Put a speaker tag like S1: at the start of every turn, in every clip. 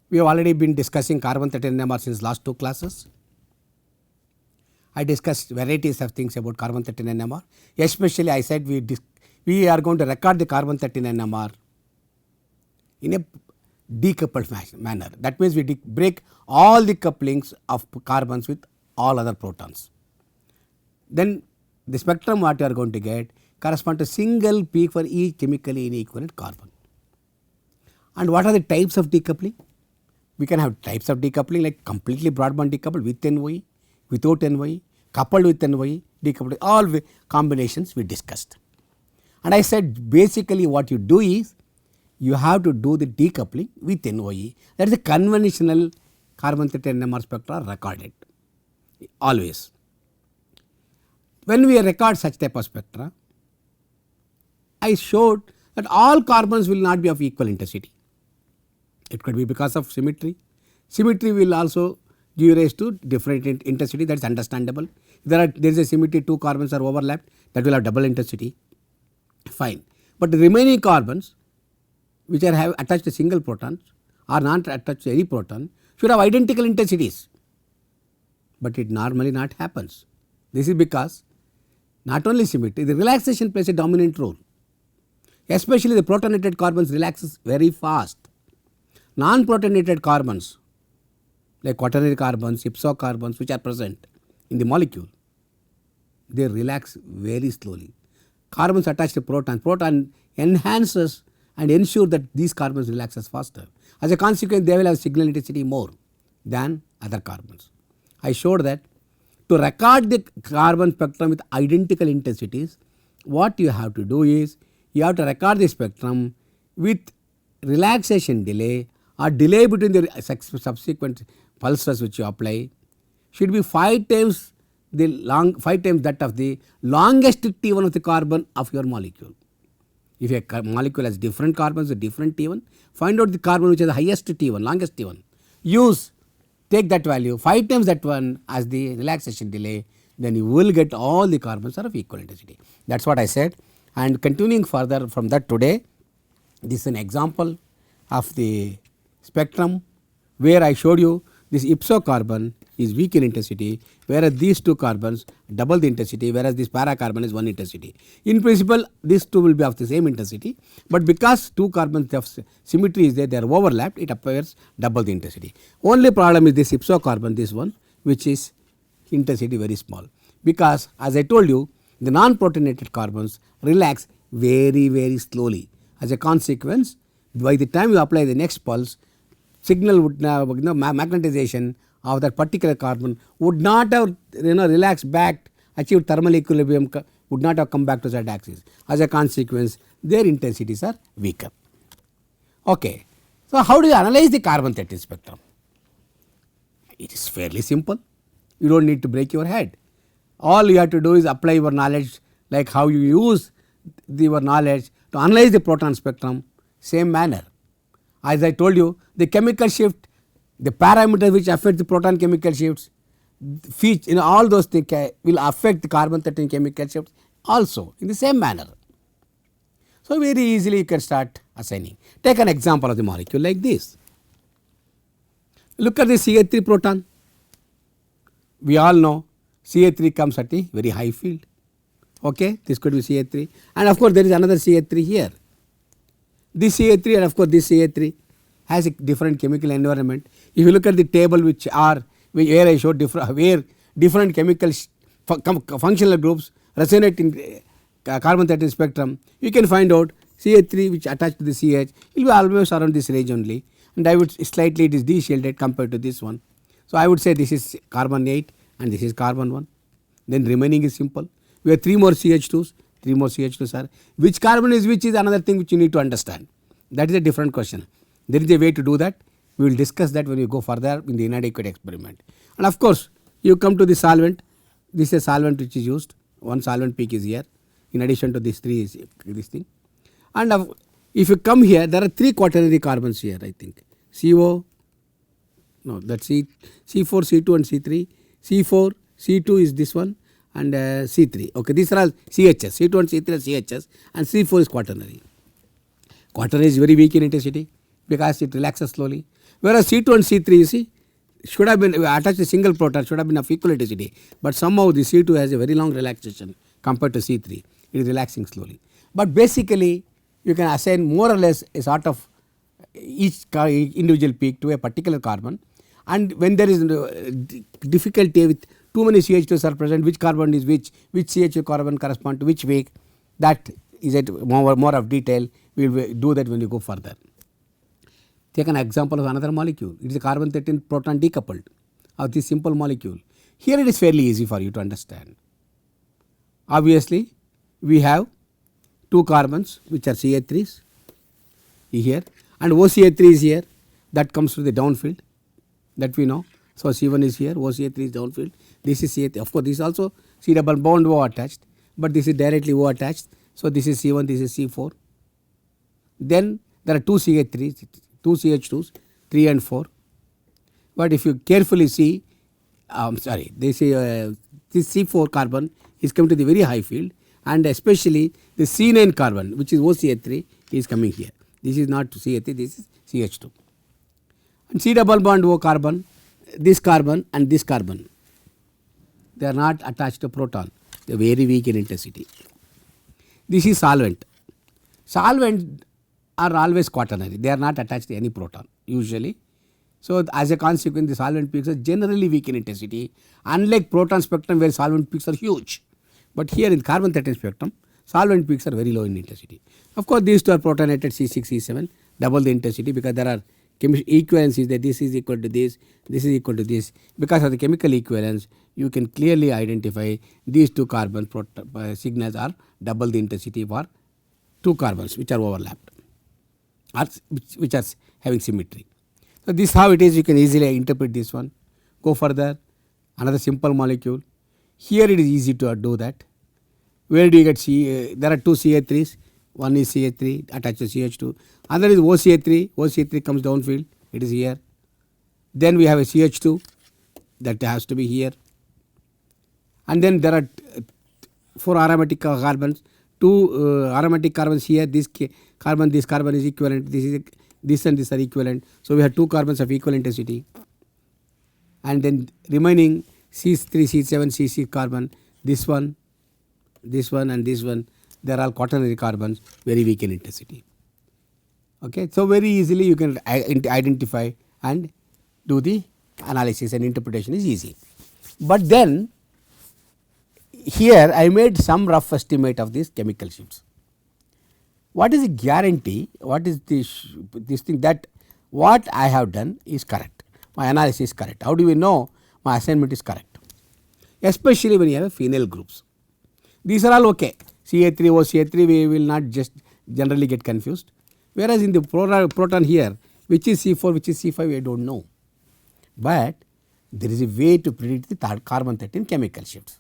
S1: We have already been discussing carbon 13 NMR since last 2 classes. I discussed varieties of things about carbon 13 NMR. Especially I said we are going to record the carbon 13 NMR in a decoupled manner. That means we break all the couplings of carbons with all other protons. Then the spectrum what you are going to get correspond to single peak for each chemically inequivalent carbon. And what are the types of decoupling? We can have types of decoupling like completely broadband decoupled with NOE, without NOE, coupled with NOE, decoupled, all combinations we discussed. And I said basically what you do is you have to do the decoupling with NOE. That is a conventional carbon 13 NMR spectra recorded always. When we record such type of spectra, I showed that all carbons will not be of equal intensity. It could be because of symmetry. Symmetry will also give rise to different intensity, that is understandable. There is a symmetry, 2 carbons are overlapped, that will have double intensity, fine. But the remaining carbons which are attached to single protons or not attached to any proton should have identical intensities. But it normally not happens. This is because not only symmetry, the relaxation plays a dominant role. Especially the protonated carbons relaxes very fast. Non-protonated carbons like quaternary carbons, ipso carbons which are present in the molecule, they relax very slowly. Carbons attached to proton enhances and ensure that these carbons relaxes faster. As a consequence, they will have signal intensity more than other carbons. I showed that to record the carbon spectrum with identical intensities, what you have to do is you have to record the spectrum with relaxation delay or delay between the subsequent pulses which you apply should be 5 times that of the longest T1 of the carbon of your molecule. If a molecule has different carbons with different T1, find out the carbon which has the highest T1, longest T1. Take that value 5 times that one as the relaxation delay, then you will get all the carbons are of equal intensity. That is what I said. And continuing further from that today, this is an example of the spectrum where I showed you this ipso carbon is weak in intensity, whereas these 2 carbons double the intensity, whereas this para carbon is 1 intensity. In principle, these 2 will be of the same intensity, but because 2 carbons of symmetry is there, they are overlapped, it appears double the intensity. Only problem is this ipso carbon, this one, which is intensity very small, because as I told you, the non-protonated carbons relax very slowly. As a consequence, by the time you apply the next pulse, signal would magnetization of that particular carbon would not have relaxed back, achieved thermal equilibrium, would not have come back to Z axis. As a consequence, their intensities are weaker. Okay. So, how do you analyze the carbon 13 spectrum? It is fairly simple. You do not need to break your head. All you have to do is apply your knowledge, like how you use your knowledge to analyze the proton spectrum, same manner. As I told you, the chemical shift, the parameters which affect the proton chemical shifts, all those things will affect the carbon 13 chemical shifts also in the same manner. So, very easily you can start assigning. Take an example of the molecule like this. Look at the CH3 proton. We all know CH3 comes at a very high field. Okay, this could be CH3, and of course there is another CH3 here. This CH3 and of course this CH3 has a different chemical environment. If you look at the table where I showed where different chemical functional groups resonate in carbon 13 spectrum, you can find out CH3 which attached to the CH will be always around this range only, and I would slightly it is de-shielded compared to this one. So, I would say this is carbon 8 and this is carbon 1, then remaining is simple. We have 3 more CH2s, 3 more CH2s are. Which carbon is which is another thing which you need to understand. That is a different question. There is a way to do that. We will discuss that when we go further in the inadequate experiment. And of course, you come to the solvent. This is a solvent which is used. One solvent peak is here. In addition to this 3 is this thing. And if you come here, there are 3 quaternary carbons here, I think. CO, no, that's C4, C2 and C3. C4, C2 is this one, and C3. Okay, these are all CHS. C2 and C3 are CHS, and C4 is quaternary. Quaternary is very weak in intensity. because it relaxes slowly. Whereas C2 and C3 you see should have been attached to single proton, should have been of equal intensity, but somehow the C2 has a very long relaxation compared to C3. It is relaxing slowly. But basically you can assign more or less a sort of each individual peak to a particular carbon, and when there is difficulty with too many CH2s are present, which carbon is which CH2 carbon correspond to which peak, that is it more of detail. We will do that when you go further. Take an example of another molecule. It is a carbon 13 proton decoupled of this simple molecule. Here it is fairly easy for you to understand. Obviously we have two carbons which are CH3s here, and OCH3 is here, that comes to the downfield, that we know. So C1 is here, OCH3 is downfield, this is CH3. Of course this is also C double bond O attached, but this is directly O attached. So this is C1, this is C4. Then there are two CH3s, two CH2s, 3 and 4. But if you carefully see, this C4 carbon is coming to the very high field, and especially the C9 carbon which is OCH3 is coming here. This is not CH3, this is CH2. And C double bond O carbon, this carbon and this carbon, they are not attached to proton, they are very weak in intensity. This is solvent. Solvent are always quaternary, they are not attached to any proton usually. So as a consequence the solvent peaks are generally weak in intensity, unlike proton spectrum where solvent peaks are huge. But here in carbon 13 spectrum solvent peaks are very low in intensity. Of course these two are protonated C6, C7, double the intensity, because there are equivalence is that this is equal to this is equal to this. Because of the chemical equivalence you can clearly identify these two carbon signals are double the intensity for two carbons which are overlapped or which are having symmetry. So this is how it is, you can easily interpret this one. Go further, another simple molecule. Here it is easy to do that. Where do you get there are two CH3s, one is CH3 attached to CH2, other is OCH3, OCH3 comes downfield, it is here. Then we have a CH2 that has to be here, and then there are 4 aromatic carbons, 2 aromatic carbons here, this carbon is equivalent, this and this are equivalent. So we have 2 carbons of equal intensity, and then remaining C3, C7, C6 carbon, this one and this one, they are all quaternary carbons, very weak in intensity. Okay, so very easily you can identify and do the analysis, and interpretation is easy. But then here I made some rough estimate of these chemical shifts. What is the guarantee? What is this thing that what I have done is correct? My analysis is correct. How do we know my assignment is correct? Especially when you have phenyl groups. These are all okay. CH3, OCH3, we will not just generally get confused. Whereas in the proton here, which is C4, which is C5, I do not know. But there is a way to predict the carbon 13 chemical shifts.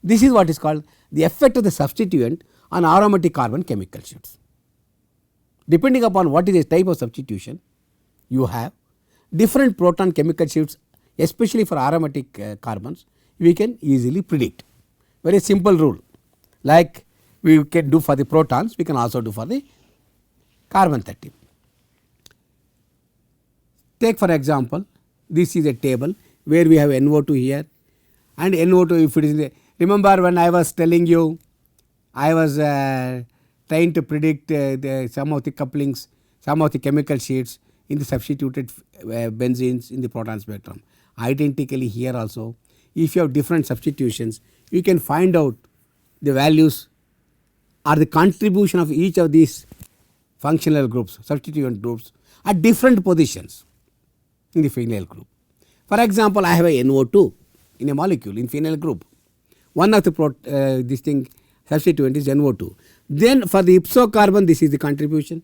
S1: This is what is called the effect of the substituent on aromatic carbon chemical shifts. Depending upon what is the type of substitution you have, different proton chemical shifts, especially for aromatic carbons, we can easily predict. Very simple rule, like we can do for the protons, we can also do for the carbon 13. Take for example, this is a table where we have NO2 here, and NO2 if it is remember when I was telling you I was trying to predict some of the couplings, some of the chemical sheets in the substituted benzenes in the proton spectrum. Identically here also, if you have different substitutions, you can find out the values or the contribution of each of these functional groups, substituent groups at different positions in the phenyl group. For example, I have a NO2 in a molecule in phenyl group. One of the this thing substituent is NO2. Then for the ipso carbon, this is the contribution.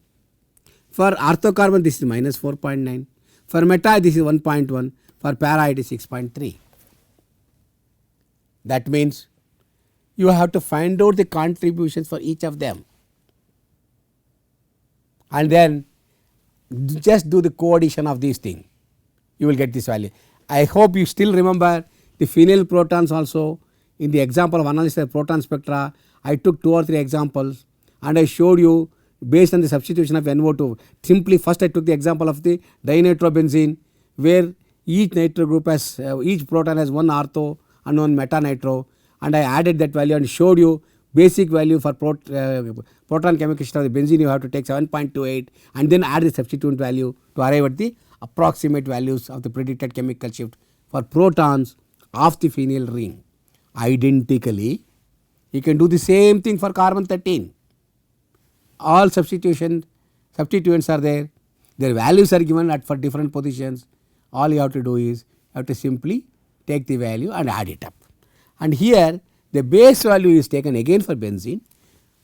S1: For ortho carbon, this is minus 4.9. For meta, this is 1.1. For para, it is 6.3. That means you have to find out the contributions for each of them, and then just do the co-addition of these things. You will get this value. I hope you still remember the phenyl protons also. In the example of analysis of proton spectra, I took 2 or 3 examples and I showed you based on the substitution of NO2. Simply first I took the example of the dinitrobenzene, where each nitro group has each proton has one ortho and one meta nitro, and I added that value and showed you basic value for proton chemical shift of the benzene. You have to take 7.28 and then add the substituent value to arrive at the approximate values of the predicted chemical shift for protons of the phenyl ring. Identically, you can do the same thing for carbon 13. All substituents are there, their values are given at for different positions. All you have to do is you have to simply take the value and add it up. And here the base value is taken again for benzene.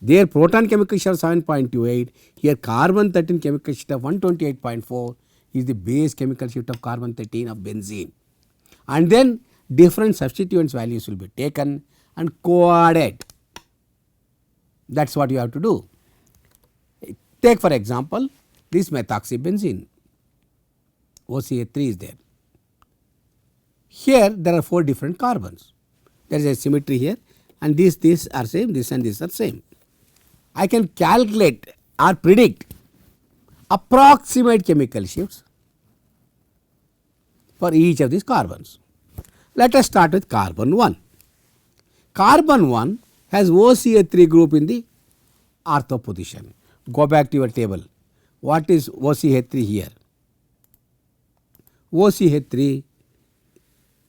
S1: Their proton chemical shift of 7.28, here carbon 13 chemical shift of 128.4 is the base chemical shift of carbon 13 of benzene. And then different substituents values will be taken and co-added. That is what you have to do. Take for example this methoxybenzene, OCH3 is there. Here there are 4 different carbons. There is a symmetry here, and these are same, this and this are same. I can calculate or predict approximate chemical shifts for each of these carbons. Let us start with carbon 1. Carbon 1 has OCH3 group in the ortho position. Go back to your table. What is OCH3 here? OCH3,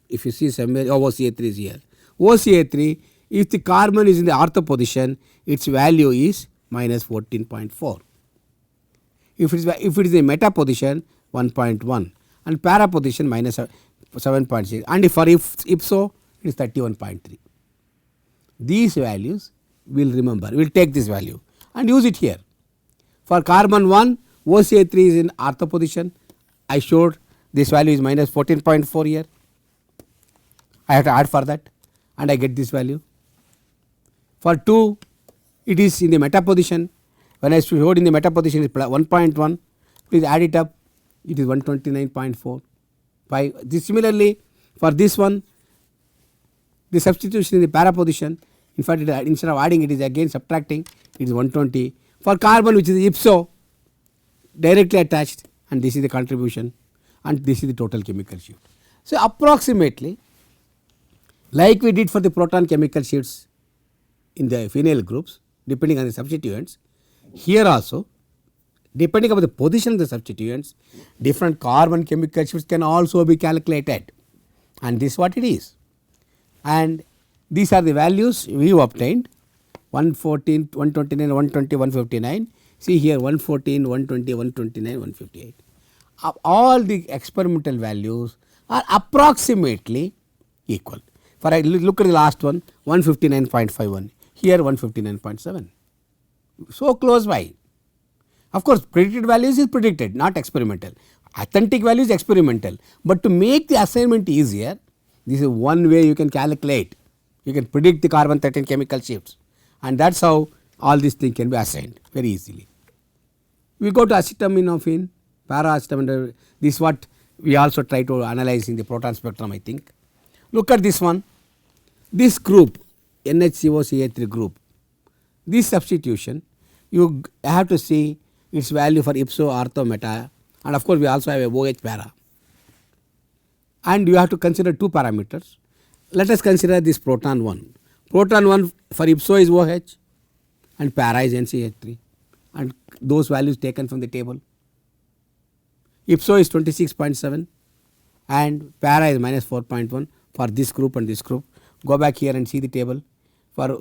S1: if you see somewhere, OCH3 is here. OCH3, if the carbon is in the ortho position, its value is minus 14.4. If it is a meta position, 1.1, and para position minus 7.6, and if so, it is 31.3. These values we will remember, we will take this value and use it here. For carbon 1, OCH3 is in ortho position. I showed this value is minus 14.4 here. I have to add for that and I get this value. For 2, it is in the meta position. When I showed in the meta position, it is 1.1. Please add it up, it is 129.4. Similarly, for this one, the substitution in the para position, in fact, instead of adding, it is again subtracting, it is 120. For carbon, which is ipso, directly attached, and this is the contribution, and this is the total chemical shift. So, approximately like we did for the proton chemical shifts in the phenyl groups, depending on the substituents, here also depending on the position of the substituents, different carbon chemical shifts can also be calculated, and this is what it is. And these are the values we have obtained: 114, 129, 120, 159. See here 114, 120, 129, 158. All the experimental values are approximately equal. For look at the last one, 159.51, here 159.7. So close by. Of course, predicted values is predicted, not experimental. Authentic value is experimental. But to make the assignment easier, this is one way you can calculate. You can predict the carbon 13 chemical shifts, and that is how all these things can be assigned very easily. We go to acetaminophen, para-acetaminophen. This is what we also try to analyze in the proton spectrum, I think. Look at this one. This group, NHCOCH3 group, this substitution, you have to see its value for ipso, ortho, meta, and of course we also have a OH para. And you have to consider 2 parameters. Let us consider this proton 1. Proton 1 for ipso is OH and para is NCH3, and those values taken from the table. Ipso is 26.7 and para is minus 4.1 for this group and this group. Go back here and see the table. For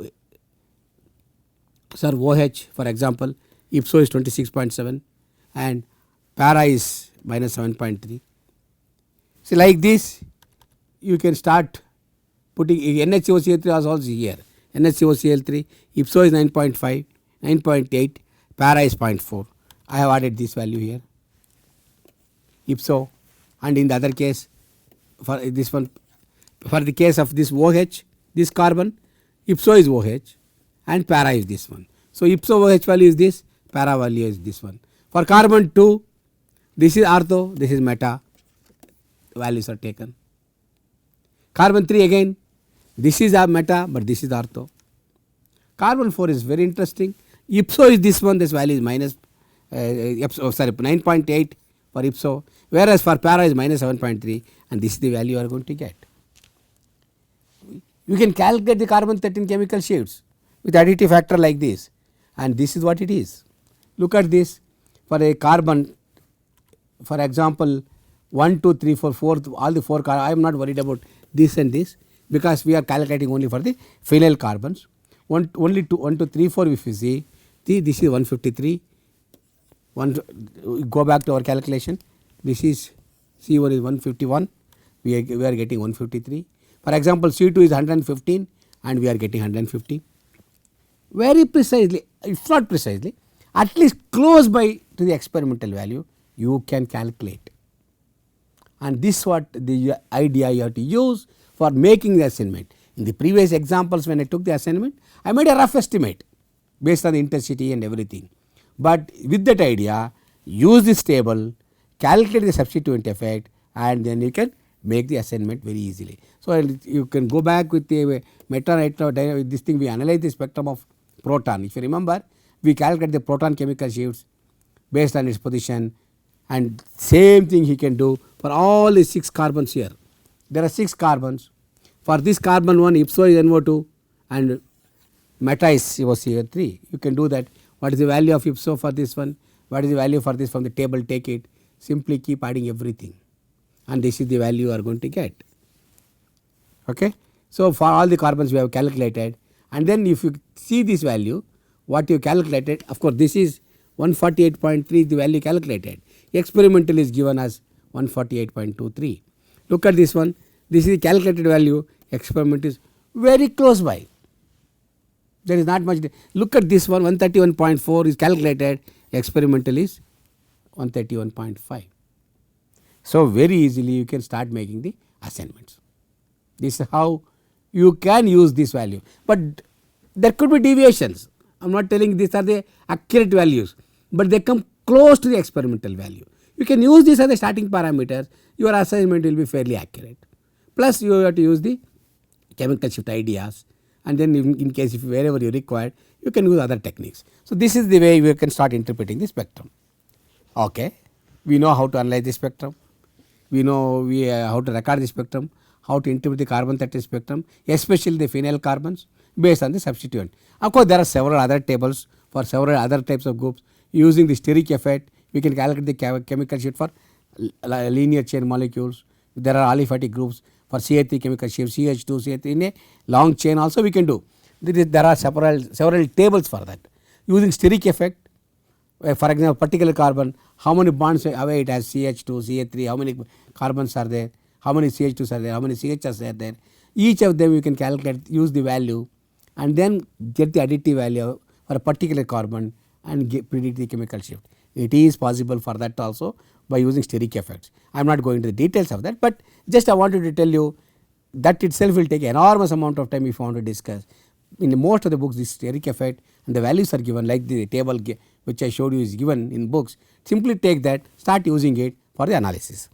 S1: OH, for example, ipso is 26.7 and para is minus 7.3. So, like this you can start putting NHCOCl3 was also here. NHCOCl3, ipso is 9.5, 9.8, para is 0.4. I have added this value here, ipso, and in the other case for this one, for the case of this OH, this carbon, ipso is OH and para is this one. So, ipso OH value is this, para value is this one. For carbon 2, this is ortho, this is meta, values are taken. Carbon 3 again, this is a meta, but this is ortho. Carbon 4 is very interesting. ipso is this one, this value is minus 9.8 for ipso, whereas for para is minus 7.3, and this is the value you are going to get. You can calculate the carbon 13 chemical shifts with additive factor like this, and this is what it is. Look at this for a carbon, for example 1, 2, 3, 4, 4, all the 4 carbon. I am not worried about this and this because we are calculating only for the phenyl carbons. Only 1, 2, 3, 4 if you see, this is 153. Go back to our calculation. This is C1 is 151. We are getting 153. For example, C2 is 115 and we are getting 150. Very precisely, if not precisely, at least close by to the experimental value you can calculate. And this is what the idea you have to use for making the assignment. In the previous examples when I took the assignment, I made a rough estimate based on the intensity and everything. But with that idea, use this table, calculate the substituent effect, and then you can make the assignment very easily. So, you can go back with the this thing, we analyze the spectrum of proton. If you remember, we calculate the proton chemical shifts based on its position, and same thing he can do for all the 6 carbons here. There are 6 carbons. For this carbon 1, ipso is NO2 and meta is COCO3. You can do that. What is the value of ipso for this one? What is the value for this? From the table take it. Simply keep adding everything, and this is the value you are going to get. Okay. So, for all the carbons we have calculated, and then if you see this value what you calculated, of course this is 148.3 the value calculated. Experimental is given as 148.23. Look at this one. This is the calculated value. Experiment is very close by. There is not much. Look at this one, 131.4 is calculated. Experimental is 131.5. So, very easily you can start making the assignments. This is how you can use this value, but there could be deviations. I am not telling these are the accurate values, but they come close to the experimental value. You can use this as a starting parameter. Your assignment will be fairly accurate. Plus, you have to use the chemical shift ideas, and then in case if wherever you require, you can use other techniques. So, this is the way you can start interpreting the spectrum. Okay. We know how to analyze the spectrum. We know how to record the spectrum, how to interpret the carbon 13 spectrum, especially the phenyl carbons based on the substituent. Of course, there are several other tables for several other types of groups. Using the steric effect, we can calculate the chemical shift for linear chain molecules. There are aliphatic groups for CH3 chemical shift, CH2, CH3 in a long chain also we can do. There are several tables for that. Using steric effect, for example, particular carbon, how many bonds away it has CH2, CH3, how many carbons are there, how many CH2s are there, how many CHs are there. Each of them you can calculate, use the value, and then get the additive value for a particular carbon and predict the chemical shift. It is possible for that also by using steric effects. I am not going to the details of that, but just I wanted to tell you that itself will take enormous amount of time if you want to discuss. In most of the books, this steric effect and the values are given, like the table which I showed you is given in books. Simply take that, start using it for the analysis.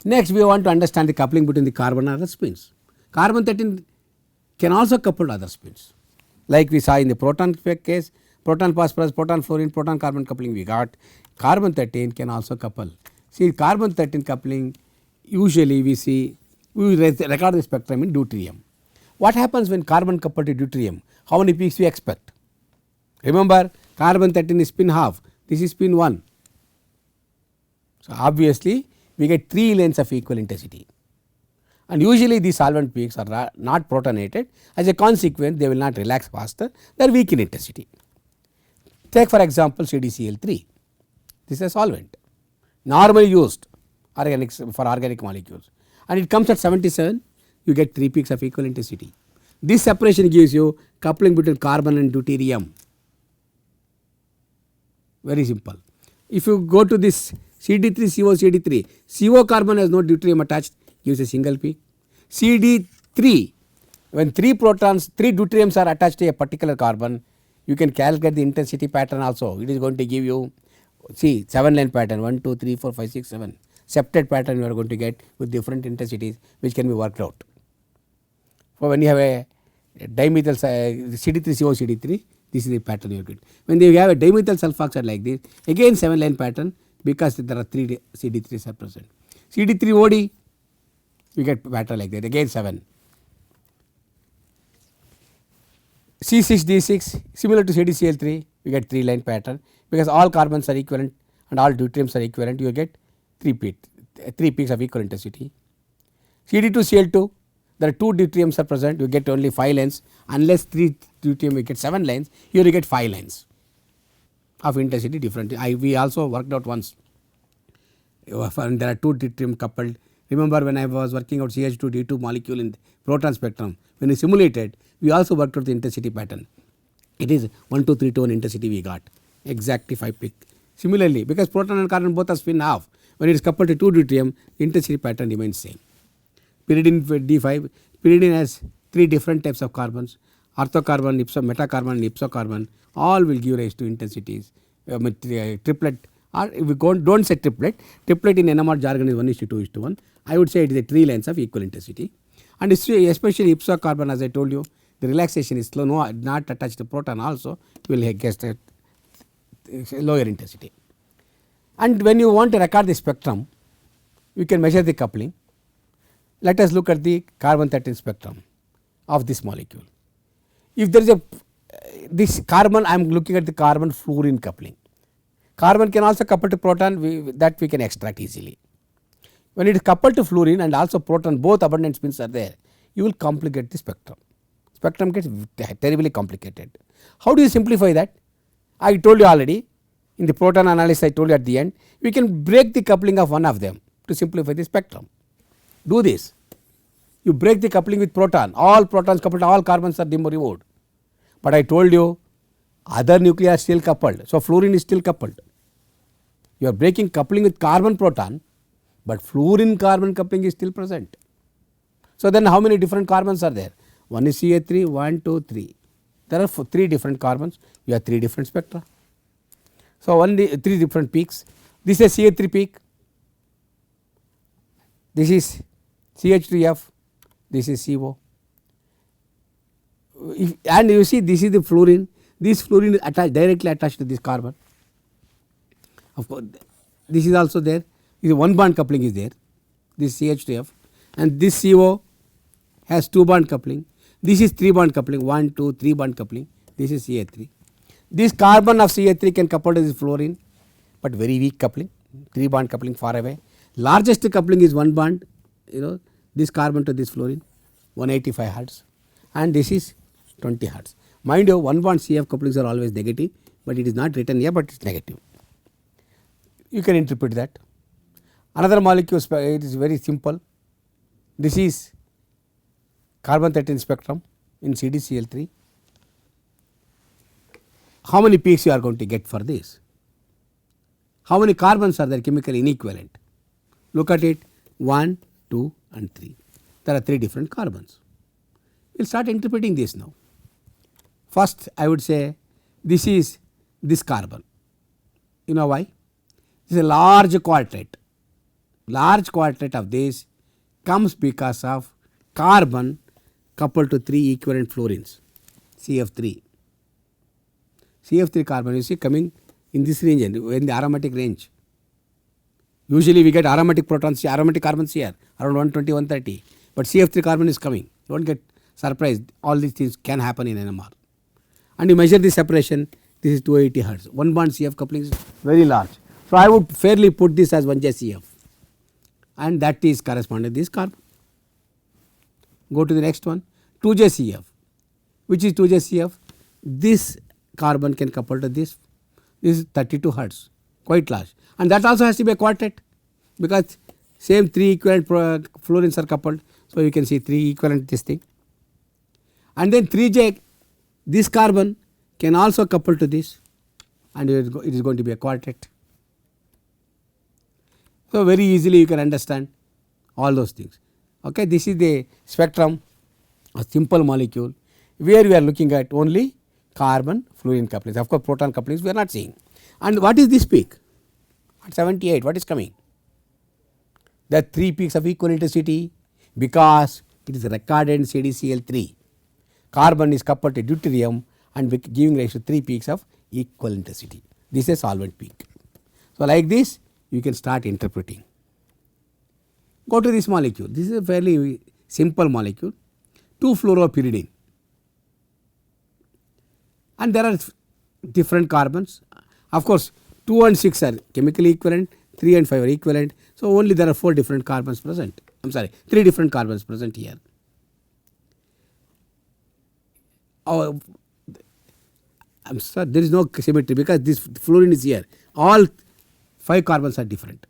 S1: Next, we want to understand the coupling between the carbon and other spins. Carbon 13 can also couple other spins, like we saw in the proton case, proton phosphorus, proton fluorine, proton carbon coupling we got. Carbon 13 can also couple. See, carbon 13 coupling, usually we record the spectrum in deuterium. What happens when carbon coupled to deuterium? How many peaks we expect? Remember, carbon 13 is spin half, this is spin 1. So, obviously, we get 3 lanes of equal intensity, and usually these solvent peaks are not protonated. As a consequence, they will not relax faster, they are weak in intensity. Take for example CdCl3, this is a solvent normally used for organic molecules, and it comes at 77, you get 3 peaks of equal intensity. This separation gives you coupling between carbon and deuterium. Very simple. If you go to this CD3 CO carbon has no deuterium attached, gives a single peak. CD3, when 3 deuteriums are attached to a particular carbon, you can calculate the intensity pattern also. It is going to give you, see, 7 line pattern, 1, 2, 3, 4, 5, 6, 7. Septate pattern you are going to get with different intensities which can be worked out. For when you have a dimethyl CD3 CO CD3, This is the pattern you get. When you have a dimethyl sulfoxide like this, again 7 line pattern because there are 3 CD3s are present. CD3OD, we get pattern like that, again 7. C6D6, similar to CDCl3, we get 3 line pattern because all carbons are equivalent and all deuteriums are equivalent, you get 3 peaks of equal intensity. CD2Cl2, there are 2 deuteriums are present, you get only 5 lines, unless 3 deuterium you get 7 lines, here you get 5 lines of intensity different. We also worked out once, there are 2 deuterium coupled. Remember when I was working out CH2D2 molecule in the proton spectrum, when we simulated, we also worked out the intensity pattern. It is 1, 2, 3 to 1 intensity we got, exactly 5 peak. Similarly, because proton and carbon both are spin half, when it is coupled to 2 deuterium, the intensity pattern remains same. Pyridine D5, pyridine has 3 different types of carbons, orthocarbon, metacarbon and ipsocarbon, all will give rise to intensities, triplet, or if we don't say triplet, triplet in NMR jargon is 1:2:1. I would say it is a 3 lines of equal intensity, and especially ipsocarbon, as I told you, the relaxation is slow, not attached to proton also, you will get a lower intensity. And when you want to record the spectrum, you can measure the coupling. Let us look at the carbon 13 spectrum of this molecule. If there is this carbon, I am looking at the carbon fluorine coupling. Carbon can also couple to proton, that we can extract easily. When it is coupled to fluorine and also proton, both abundant spins are there, you will complicate the spectrum. Spectrum gets terribly complicated. How do you simplify that? I told you already in the proton analysis, I told you at the end, we can break the coupling of one of them to simplify the spectrum. Do this, you break the coupling with proton, all protons coupled, all carbons are removed. But I told you other nuclei are still coupled, so fluorine is still coupled. You are breaking coupling with carbon proton, but fluorine carbon coupling is still present. So then how many different carbons are there? One is CH3, 1, 2, 3. There are 3 different carbons, you have 3 different spectra. So 3 different peaks. This is a CH3 peak, this is CH2F, this is CO. And you see this is the fluorine, this fluorine is directly attached to this carbon. Of course, this is also there, this one bond coupling is there, this CH2F, and this CO has 2 bond coupling, this is 3 bond coupling, 1, 2, 3 bond coupling, this is CH3. This carbon of CH3 can couple to this fluorine, but very weak coupling, 3 bond coupling far away. Largest coupling is 1 bond, this carbon to this fluorine, 185 hertz, and this is 20 hertz. Mind you, 1 bond CF couplings are always negative, but it is not written here, but it is negative. You can interpret that. Another molecule, it is very simple. This is carbon 13 spectrum in CDCl3. How many peaks you are going to get for this? How many carbons are there chemically inequivalent? Look at it, 1, 2 and 3. There are 3 different carbons. We will start interpreting this now. First I would say this is this carbon. You know why? This is a large quartet. Large quartet of this comes because of carbon coupled to 3 equivalent fluorines, CF3. CF3 carbon you see coming in this range, in the aromatic range. Usually we get aromatic protons, aromatic carbons here around 120, 130, but CF3 carbon is coming. Do not get surprised, all these things can happen in NMR. And you measure the separation, this is 280 hertz. 1 bond CF coupling is very large. So I would fairly put this as 1J CF, and that is corresponding to this carbon. Go to the next one, 2J CF. Which is 2J CF? This carbon can couple to this. This is 32 hertz, quite large, and that also has to be a quartet because same 3 equivalent fluorines are coupled. So you can see 3 equivalent this thing, and then 3J, this carbon can also couple to this, and it is going to be a quartet. So very easily you can understand all those things. Okay, this is the spectrum, a simple molecule where we are looking at only carbon fluorine couplings. Of course, proton couplings we are not seeing. And what is this peak? At 78, what is coming? There are 3 peaks of equal intensity because it is recorded in CDCl3. Carbon is coupled to deuterium and giving rise to 3 peaks of equal intensity. This is a solvent peak. So, like this you can start interpreting. Go to this molecule. This is a fairly simple molecule, 2-fluoropyridine, and there are different carbons. Of course, 2 and 6 are chemically equivalent, 3 and 5 are equivalent. So, only there are 4 different carbons present. I am sorry, 3 different carbons present here. Oh, I am sorry, there is no symmetry because this fluorine is here. All 5 carbons are different.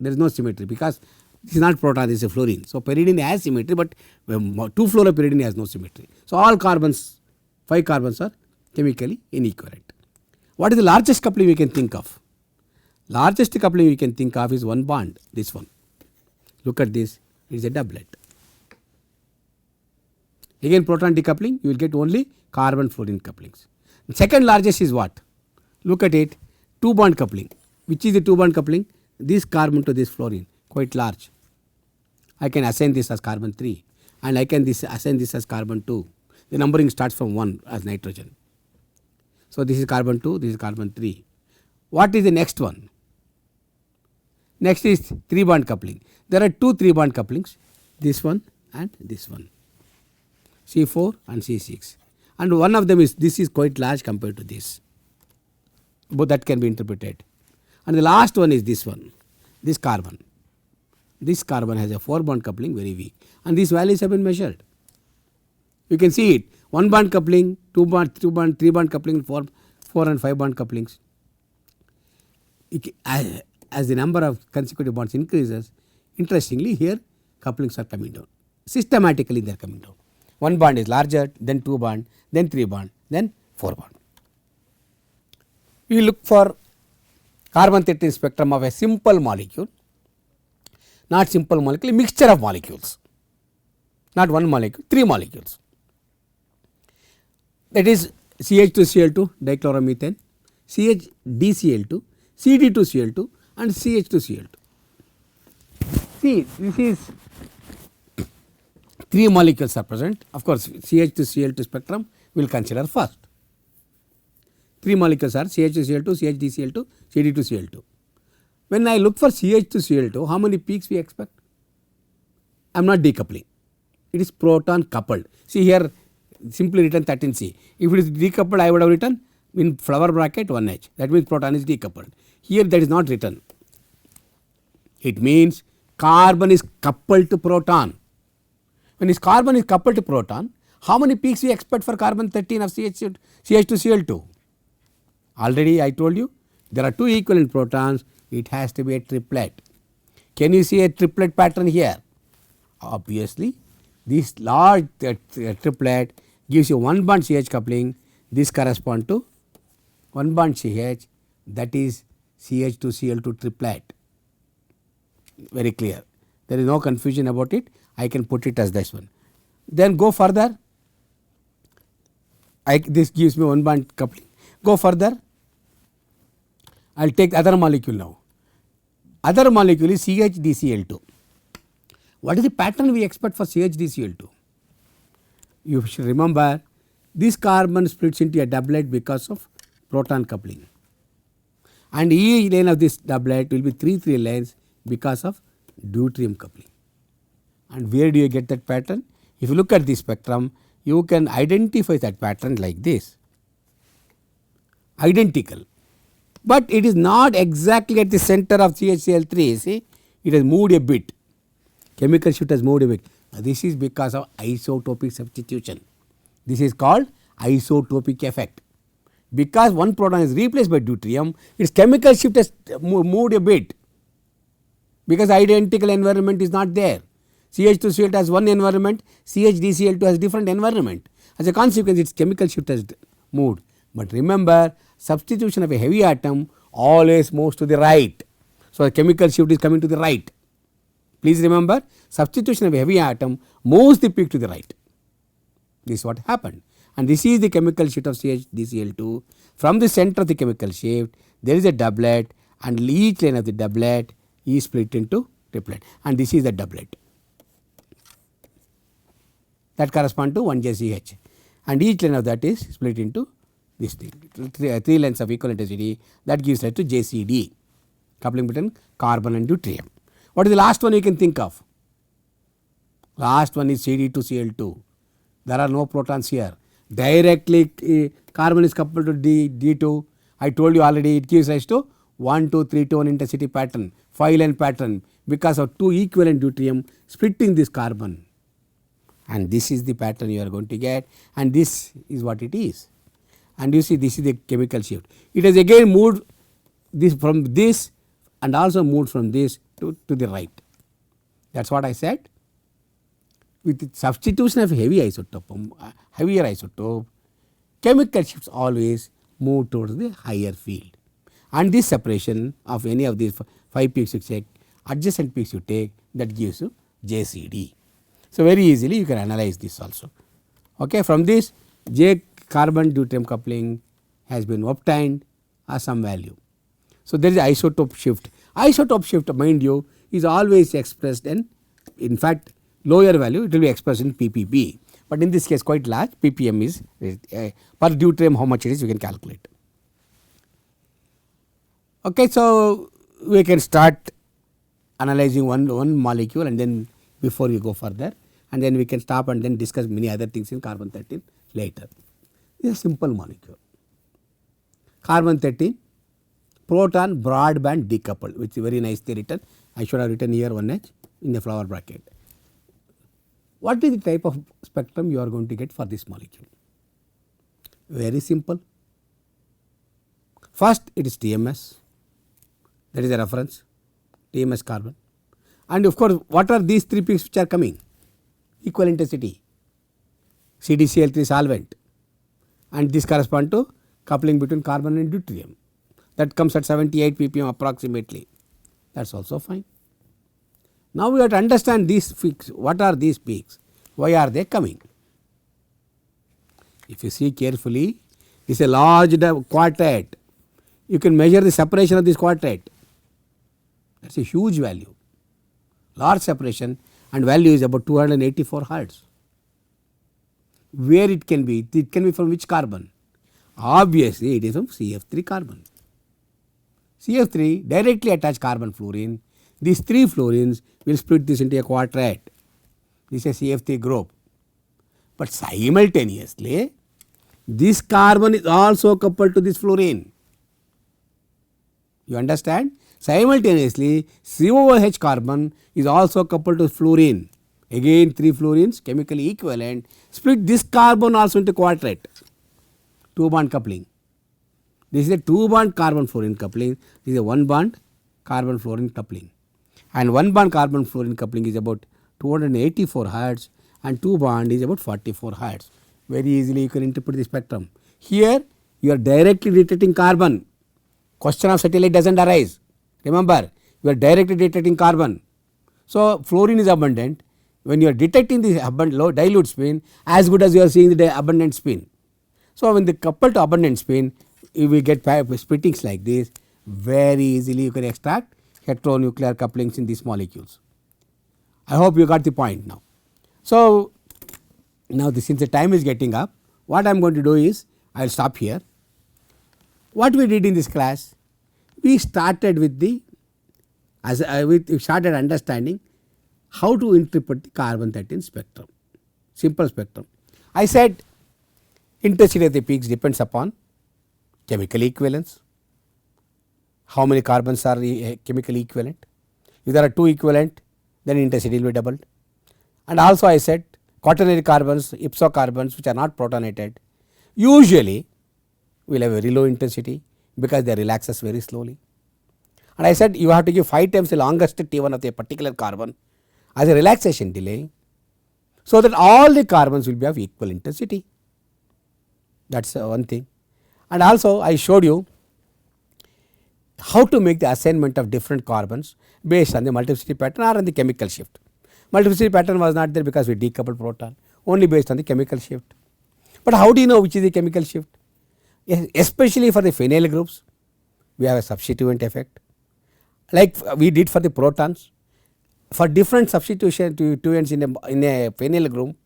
S1: There is no symmetry because this is not proton, this is a fluorine. So, pyridine has symmetry, but 2-fluoropyridine has no symmetry. So, all carbons, 5 carbons are chemically inequivalent. What is the largest coupling we can think of? Largest coupling we can think of is one bond, this one. Look at this, it is a doublet. Again proton decoupling, you will get only carbon fluorine couplings. Second largest is what? Look at it, 2 bond coupling. Which is the 2 bond coupling? This carbon to this fluorine, quite large. I can assign this as carbon 3 and I can assign this as carbon 2. The numbering starts from 1 as nitrogen. So, this is carbon 2, this is carbon 3. What is the next one? Next is 3 bond coupling. There are 2 3 bond couplings, this one and this one, C4 and C6, and one of them is, this is quite large compared to this, both that can be interpreted. And the last one is this one, this carbon. This carbon has a 4 bond coupling, very weak, and these values have been measured. You can see it, 1 bond coupling, 2 bond, 3 bond coupling, 4 and 5 bond couplings. As the number of consecutive bonds increases, interestingly here couplings are coming down. Systematically they are coming down. 1 bond is larger, then 2 bond, then 3 bond, then 4 bond. We look for carbon 13 spectrum of a simple molecule, not simple molecule, a mixture of molecules, not one molecule, 3 molecules. That is CH2Cl2 dichloromethane, CHDCl2, CD2Cl2 and CH2Cl2. See, this is 3 molecules are present. Of course, CH2Cl2 spectrum we will consider first. 3 molecules are CH2Cl2, CHDCl2, CD2Cl2. When I look for CH2Cl2, how many peaks we expect? I am not decoupling. It is proton coupled. See here, simply written 13C. If it is decoupled, I would have written in flower bracket 1H. That means proton is decoupled. Here that is not written. It means carbon is coupled to proton. When this carbon is coupled to proton, how many peaks we expect for carbon 13 of CH2Cl2? Already I told you there are 2 equivalent protons, it has to be a triplet. Can you see a triplet pattern here? Obviously, this large triplet gives you 1 bond CH coupling, this corresponds to 1 bond CH, that is CH2Cl2 triplet. Very clear. There is no confusion about it. I can put it as this one. Then go further. This gives me 1 bond coupling. Go further. I will take other molecule now. Other molecule is CHDCl2. What is the pattern we expect for CHDCl2? You should remember this carbon splits into a doublet because of proton coupling, and each lane of this doublet will be 3 lanes because of deuterium coupling. And where do you get that pattern? If you look at this spectrum, you can identify that pattern like this, identical, but it is not exactly at the center of CHCl3. See, it has moved a bit, chemical shift has moved a bit. This is because of isotopic substitution. This is called isotopic effect. Because one proton is replaced by deuterium, its chemical shift has moved a bit, because identical environment is not there. CH2Cl2 has one environment, CHDCl2 has different environment. As a consequence, its chemical shift has moved. But remember, substitution of a heavy atom always moves to the right. So, the chemical shift is coming to the right. Please remember, substitution of a heavy atom moves the peak to the right. This is what happened. And this is the chemical shift of CHDCl2. From the center of the chemical shift, there is a doublet, and each lane of the doublet is split into triplet, and this is the doublet. That corresponds to 1JCH, and each lane of that is split into this thing, three lengths of equal intensity, that gives rise to JCD, coupling between carbon and deuterium. What is the last one you can think of? Last one is CD2Cl2. There are no protons here. Directly carbon is coupled to D2. I told you already it gives rise to 1, 2, 3 tone intensity pattern, 5 length pattern because of two equivalent deuterium splitting this carbon. And this is the pattern you are going to get, and this is what it is. And you see this is the chemical shift. It has again moved this from this and also moved from this to the right. That is what I said. With the substitution of heavier isotope, chemical shifts always move towards the higher field. And this separation of any of these 5 peaks you take, adjacent peaks you take, that gives you JCD. So, very easily you can analyze this also. Okay. From this, J carbon deuterium coupling has been obtained as some value. So, there is isotope shift. Isotope shift, mind you, is always expressed in fact lower value it will be expressed in ppb, but in this case quite large. ppm is per deuterium how much it is you can calculate. Okay. So, we can start analyzing one molecule, and then before we go further, and then we can stop and then discuss many other things in carbon 13 later. This is a simple molecule. Carbon 13 proton broadband decoupled, which is very nicely written. I should have written here 1H in the flower bracket. What is the type of spectrum you are going to get for this molecule? Very simple. First it is TMS, that is a reference, TMS carbon, and of course what are these 3 peaks which are coming? Equal intensity, CdCl3 solvent, and this correspond to coupling between carbon and deuterium, that comes at 78 ppm approximately. That is also fine. Now we have to understand these peaks. What are these peaks? Why are they coming? If you see carefully, this is a large quartet. You can measure the separation of this quartet. That is a huge value, large separation, and value is about 284 hertz. Where it can be? It can be from which carbon? Obviously, it is from CF3 carbon. CF3 directly attached carbon fluorine. These 3 fluorines will split this into a quartet. This is a CF3 group. But simultaneously, this carbon is also coupled to this fluorine. You understand? Simultaneously, COOH carbon is also coupled to fluorine. Again 3 fluorines chemically equivalent, split this carbon also into quartet, 2 bond coupling. This is a 2 bond carbon fluorine coupling, this is a 1 bond carbon fluorine coupling, and 1 bond carbon fluorine coupling is about 284 hertz and 2 bond is about 44 hertz. Very easily you can interpret the spectrum. Here you are directly detecting carbon, question of satellite does not arise. Remember, you are directly detecting carbon. So, fluorine is abundant. When you are detecting the low dilute spin, as good as you are seeing the abundant spin. So, when they couple to abundant spin, you will get splittings like this. Very easily you can extract heteronuclear couplings in these molecules. I hope you got the point now. So, now since the time is getting up, what I am going to do is, I will stop here. What we did in this class, we started with the, we started understanding how to interpret the carbon 13 spectrum, simple spectrum. I said intensity of the peaks depends upon chemical equivalence, how many carbons are chemically equivalent. If there are 2 equivalent, then intensity will be doubled. And also I said quaternary carbons, ipso carbons which are not protonated, usually will have very low intensity because they relaxes very slowly. And I said you have to give 5 times the longest T1 of a particular carbon as a relaxation delay, so that all the carbons will be of equal intensity. That is one thing. And also I showed you how to make the assignment of different carbons based on the multiplicity pattern or on the chemical shift. Multiplicity pattern was not there because we decoupled proton, only based on the chemical shift. But how do you know which is the chemical shift? Especially for the phenyl groups, we have a substituent effect, like we did for the protons. For different substituents in a phenyl group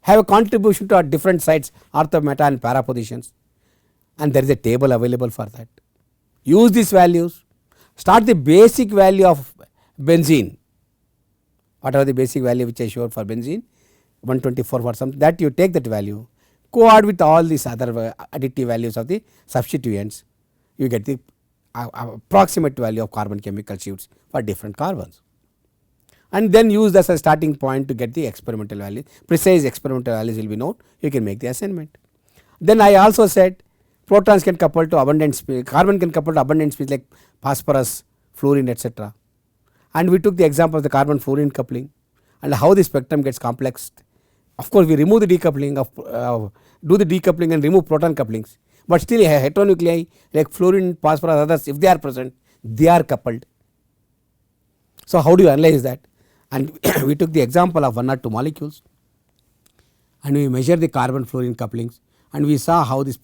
S1: have a contribution to our different sites, ortho, meta and para positions. and there is a table available for that. Use these values, start the basic value of benzene, whatever the basic value which I showed for benzene 124 for something, that you take that value, co-add with all these other additive values of the substituents, you get the approximate value of carbon chemical shifts for different carbons, and then use this as a starting point to get the experimental value. Precise experimental values will be known, you can make the assignment. Then I also said protons can couple to abundant species, carbon can couple to abundant species like phosphorus, fluorine, etc. And we took the example of the carbon fluorine coupling and how the spectrum gets complexed. Of course, we remove the decoupling of do the decoupling and remove proton couplings, but still heteronuclei like fluorine, phosphorus, others, if they are present, they are coupled. So how do you analyze that? And we took the example of 1 or 2 molecules and we measure the carbon fluorine couplings, and we saw how this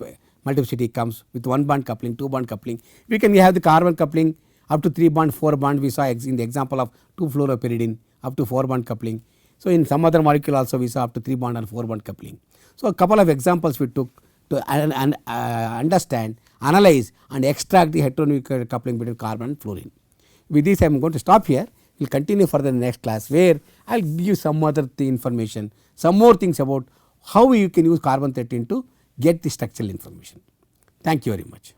S1: multiplicity comes with 1 bond coupling, 2 bond coupling. We can have the carbon coupling up to 3 bond, 4 bond. We saw in the example of 2-fluoropyridine up to 4 bond coupling. So in some other molecule also we saw up to 3 bond and 4 bond coupling. So a couple of examples we took to understand, analyze and extract the heteronuclear coupling between carbon and fluorine. With this I am going to stop here. We will continue further in the next class, where I will give some other information, some more things about how you can use carbon 13 to get the structural information. Thank you very much.